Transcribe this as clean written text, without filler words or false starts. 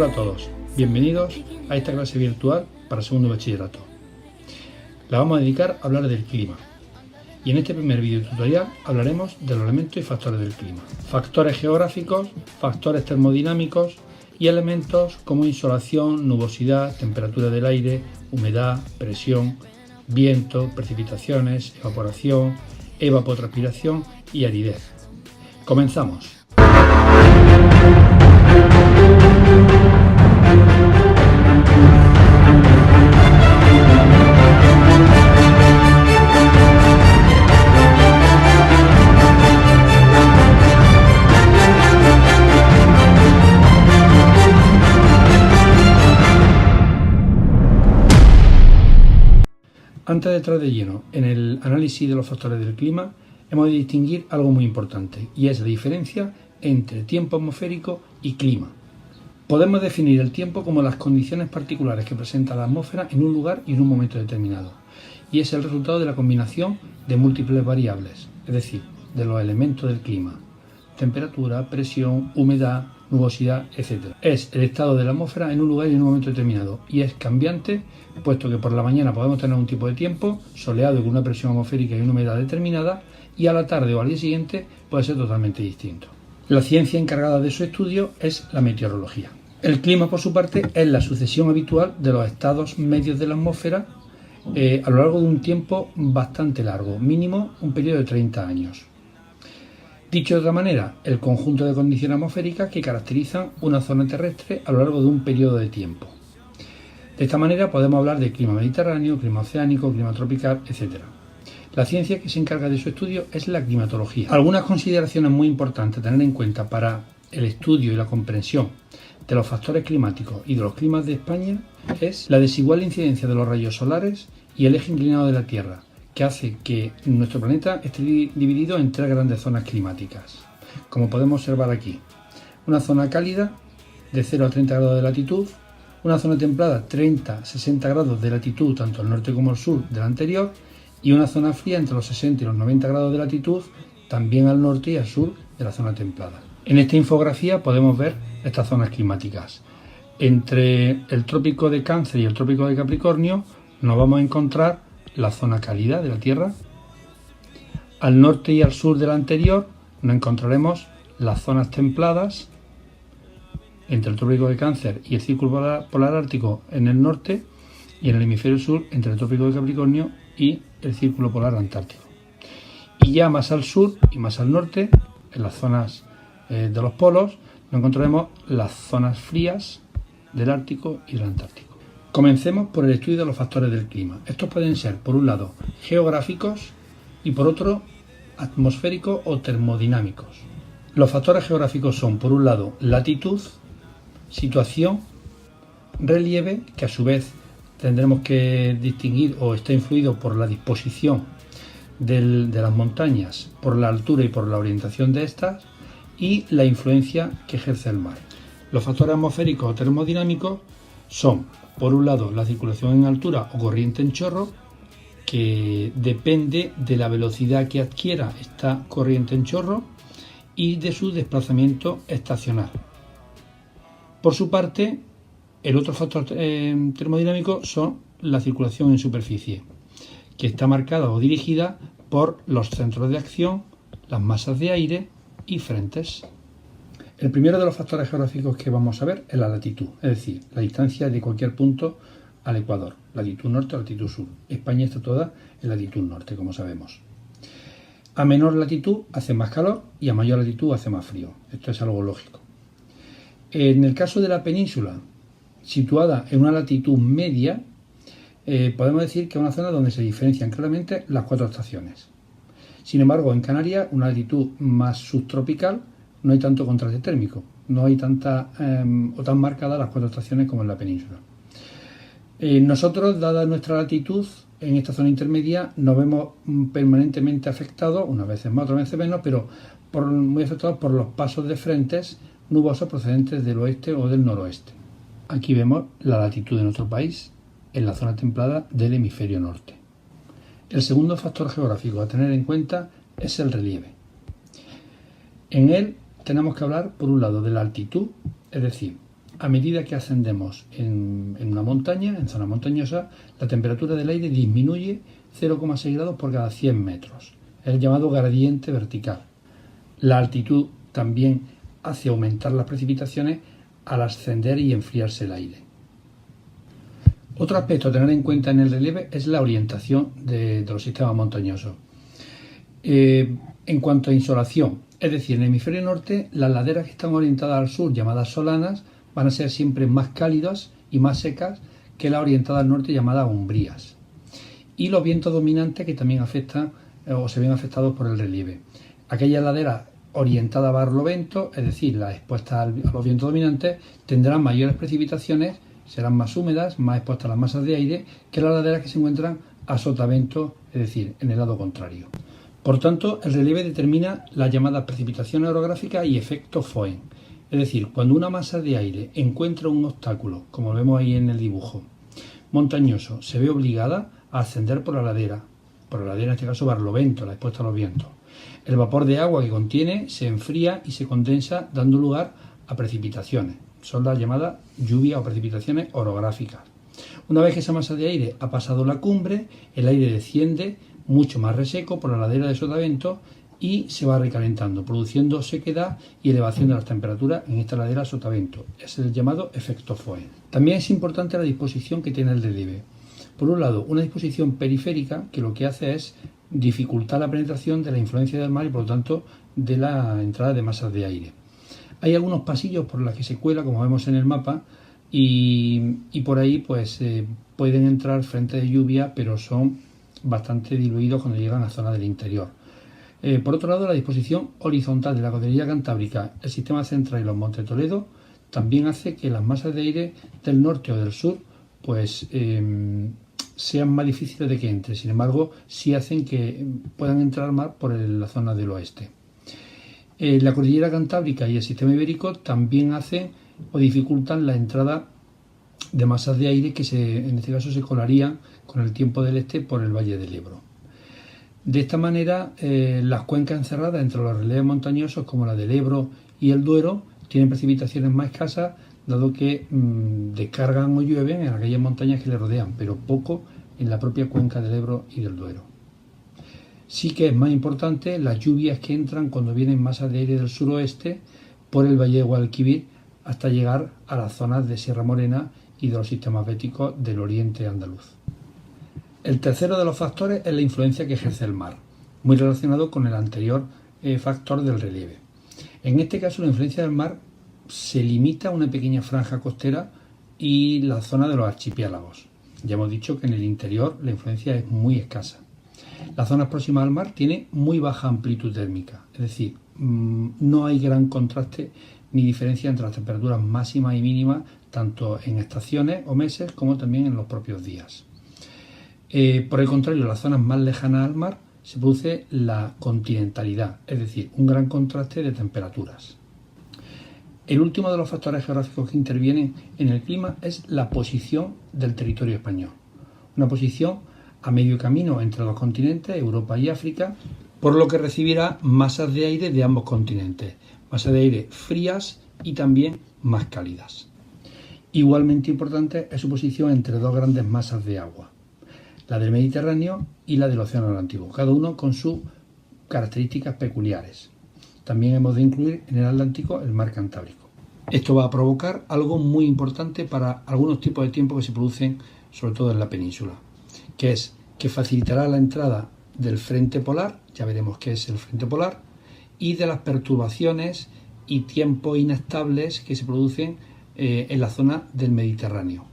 Hola a todos, bienvenidos a esta clase virtual para segundo bachillerato. La vamos a dedicar a hablar del clima. Y en este primer vídeo tutorial hablaremos de los elementos y factores del clima. Factores geográficos, factores termodinámicos y elementos como insolación, nubosidad, temperatura del aire, humedad, presión, viento, precipitaciones, evaporación, evapotranspiración y aridez. Comenzamos. Antes de entrar de lleno en el análisis de los factores del clima, hemos de distinguir algo muy importante, y es la diferencia entre tiempo atmosférico y clima. Podemos definir el tiempo como las condiciones particulares que presenta la atmósfera en un lugar y en un momento determinado, y es el resultado de la combinación de múltiples variables, es decir, de los elementos del clima: temperatura, presión, humedad, nubosidad, etc. Es el estado de la atmósfera en un lugar y en un momento determinado, y es cambiante, puesto que por la mañana podemos tener un tipo de tiempo soleado con una presión atmosférica y una humedad determinada, y a la tarde o al día siguiente puede ser totalmente distinto. La ciencia encargada de su estudio es la meteorología. El clima, por su parte, es la sucesión habitual de los estados medios de la atmósfera a lo largo de un tiempo bastante largo, mínimo un periodo de 30 años. Dicho de otra manera, el conjunto de condiciones atmosféricas que caracterizan una zona terrestre a lo largo de un periodo de tiempo. De esta manera podemos hablar de clima mediterráneo, clima oceánico, clima tropical, etc. La ciencia que se encarga de su estudio es la climatología. Algunas consideraciones muy importantes a tener en cuenta para el estudio y la comprensión de los factores climáticos y de los climas de España es la desigual incidencia de los rayos solares y el eje inclinado de la Tierra, que hace que nuestro planeta esté dividido en tres grandes zonas climáticas, como podemos observar aquí. Una zona cálida de 0 a 30 grados de latitud, una zona templada 30-60 grados de latitud tanto al norte como al sur de la anterior, y una zona fría entre los 60 y los 90 grados de latitud también al norte y al sur de la zona templada. En esta infografía podemos ver estas zonas climáticas. Entre el trópico de Cáncer y el trópico de Capricornio nos vamos a encontrar la zona cálida de la Tierra. Al norte y al sur de la anterior nos encontraremos las zonas templadas entre el trópico de Cáncer y el círculo polar ártico en el norte, y en el hemisferio sur entre el trópico de Capricornio y el círculo polar antártico. Y ya más al sur y más al norte, en las zonas de los polos, nos encontraremos las zonas frías del Ártico y del Antártico. Comencemos por el estudio de los factores del clima. Estos pueden ser, por un lado, geográficos y por otro, atmosféricos o termodinámicos. Los factores geográficos son, por un lado, latitud, situación, relieve, que a su vez tendremos que distinguir o está influido por la disposición de las montañas, por la altura y por la orientación de estas, y la influencia que ejerce el mar. Los factores atmosféricos o termodinámicos son, por un lado, la circulación en altura o corriente en chorro, que depende de la velocidad que adquiera esta corriente en chorro y de su desplazamiento estacional. Por su parte, el otro factor termodinámico son la circulación en superficie, que está marcada o dirigida por los centros de acción, las masas de aire y frentes. El primero de los factores geográficos que vamos a ver es la latitud, es decir, la distancia de cualquier punto al ecuador, latitud norte o latitud sur. España está toda en latitud norte, como sabemos. A menor latitud hace más calor y a mayor latitud hace más frío. Esto es algo lógico. En el caso de la península, situada en una latitud media, podemos decir que es una zona donde se diferencian claramente las cuatro estaciones. Sin embargo, en Canarias, una latitud más subtropical, no hay tanto contraste térmico, no hay tanta o tan marcadas las cuatro estaciones como en la península. Nosotros, dada nuestra latitud, en esta zona intermedia nos vemos permanentemente afectados, unas veces más, otras veces menos, pero muy afectados por los pasos de frentes nubosos procedentes del oeste o del noroeste. Aquí vemos la latitud de nuestro país en la zona templada del hemisferio norte. El segundo factor geográfico a tener en cuenta es el relieve. En él tenemos que hablar, por un lado, de la altitud, es decir, A medida que ascendemos en una montaña, en zona montañosa, la temperatura del aire disminuye 0,6 grados por cada 100 metros. Es el llamado gradiente vertical. La altitud también hace aumentar las precipitaciones al ascender y enfriarse el aire. Otro aspecto a tener en cuenta en el relieve es la orientación de los sistemas montañosos. En cuanto a insolación, es decir, en el hemisferio norte, las laderas que están orientadas al sur, llamadas solanas, van a ser siempre más cálidas y más secas que las orientadas al norte, llamadas umbrías. Y los vientos dominantes que también afectan o se ven afectados por el relieve. Aquellas laderas orientadas a barlovento, es decir, las expuestas a los vientos dominantes, tendrán mayores precipitaciones, serán más húmedas, más expuestas a las masas de aire que las laderas que se encuentran a sotavento, es decir, en el lado contrario. Por tanto, el relieve determina las llamadas precipitaciones orográficas y efecto Foehn. Es decir, cuando una masa de aire encuentra un obstáculo, como vemos ahí en el dibujo, montañoso, se ve obligada a ascender por la ladera en este caso barlovento, la expuesta a los vientos. El vapor de agua que contiene se enfría y se condensa, dando lugar a precipitaciones. Son las llamadas lluvias o precipitaciones orográficas. Una vez que esa masa de aire ha pasado la cumbre, el aire desciende mucho más reseco por la ladera de sotavento y se va recalentando, produciendo sequedad y elevación de las temperaturas en esta ladera sotavento. Es el llamado efecto Foehn. También es importante la disposición que tiene el relieve. Por un lado, una disposición periférica que lo que hace es dificultar la penetración de la influencia del mar y por lo tanto de la entrada de masas de aire. Hay algunos pasillos por los que se cuela, como vemos en el mapa, y por ahí pues pueden entrar frentes de lluvia, pero son bastante diluidos cuando llegan a zonas del interior. Por otro lado, la disposición horizontal de la cordillera cantábrica, el sistema central y los montes de Toledo también hace que las masas de aire del norte o del sur pues sean más difíciles de que entre. Sin embargo, sí hacen que puedan entrar más por la zona del oeste. La cordillera cantábrica y el sistema ibérico también hacen o dificultan la entrada de masas de aire que en este caso se colarían con el tiempo del este por el valle del Ebro. De esta manera, las cuencas encerradas entre los relieves montañosos como la del Ebro y el Duero tienen precipitaciones más escasas, dado que descargan o llueven en aquellas montañas que le rodean, pero poco en la propia cuenca del Ebro y del Duero. Sí que es más importante las lluvias que entran cuando vienen masas de aire del suroeste por el valle de Guadalquivir hasta llegar a las zonas de Sierra Morena y de los sistemas béticos del oriente andaluz. El tercero de los factores es la influencia que ejerce el mar, muy relacionado con el anterior factor del relieve. En este caso, la influencia del mar se limita a una pequeña franja costera y la zona de los archipiélagos. Ya hemos dicho que en el interior la influencia es muy escasa. Las zonas próximas al mar tienen muy baja amplitud térmica, es decir, no hay gran contraste ni diferencia entre las temperaturas máximas y mínimas, tanto en estaciones o meses como también en los propios días. Por el contrario, en las zonas más lejanas al mar se produce la continentalidad, es decir, un gran contraste de temperaturas. El último de los factores geográficos que intervienen en el clima es la posición del territorio español. Una posición a medio camino entre los continentes, Europa y África, por lo que recibirá masas de aire de ambos continentes, masas de aire frías y también más cálidas. Igualmente importante es su posición entre dos grandes masas de agua, la del Mediterráneo y la del Océano Atlántico, cada uno con sus características peculiares. También hemos de incluir en el Atlántico el mar Cantábrico. Esto va a provocar algo muy importante para algunos tipos de tiempo que se producen, sobre todo en la península, que es que facilitará la entrada del frente polar, ya veremos qué es el frente polar, y de las perturbaciones y tiempos inestables que se producen en la zona del Mediterráneo.